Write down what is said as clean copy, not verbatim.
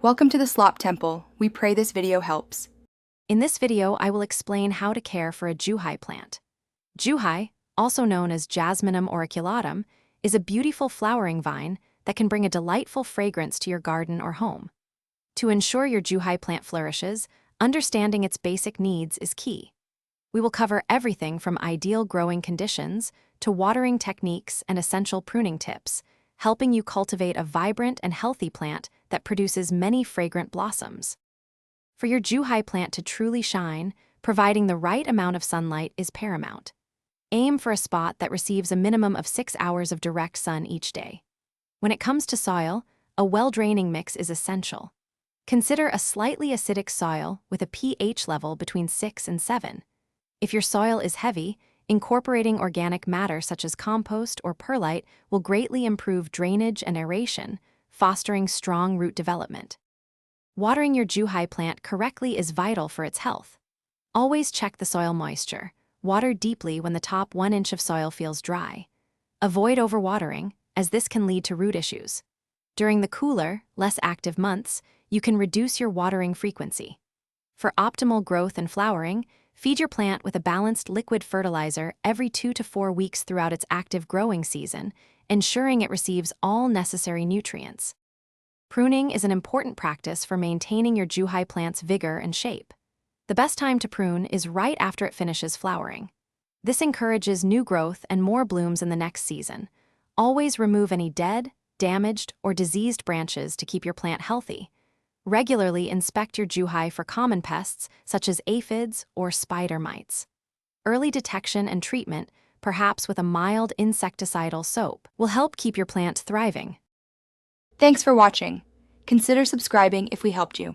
Welcome to the Slop Temple. We pray this video helps. In this video, I will explain how to care for a Juhi plant. Juhi, also known as Jasminum auriculatum, is a beautiful flowering vine that can bring a delightful fragrance to your garden or home. To ensure your Juhi plant flourishes, understanding its basic needs is key. We will cover everything from ideal growing conditions to watering techniques and essential pruning tips, helping you cultivate a vibrant and healthy plant that produces many fragrant blossoms. For your Juhi plant to truly shine, providing the right amount of sunlight is paramount. Aim for a spot that receives a minimum of 6 hours of direct sun each day. When it comes to soil, a well-draining mix is essential. Consider a slightly acidic soil with a pH level between 6 and 7. If your soil is heavy, incorporating organic matter such as compost or perlite will greatly improve drainage and aeration, fostering strong root development. Watering your Juhi plant correctly is vital for its health. Always check the soil moisture. Water deeply when the top 1 inch of soil feels dry. Avoid overwatering, as this can lead to root issues. During the cooler, less active months, you can reduce your watering frequency. For optimal growth and flowering, feed your plant with a balanced liquid fertilizer every 2 to 4 weeks throughout its active growing season, ensuring it receives all necessary nutrients. Pruning is an important practice for maintaining your Juhi plant's vigor and shape. The best time to prune is right after it finishes flowering. This encourages new growth and more blooms in the next season. Always remove any dead, damaged, or diseased branches to keep your plant healthy. Regularly inspect your Juhi for common pests such as aphids or spider mites. Early detection and treatment, perhaps with a mild insecticidal soap, will help keep your plant thriving. Thanks for watching. Consider subscribing if we helped you.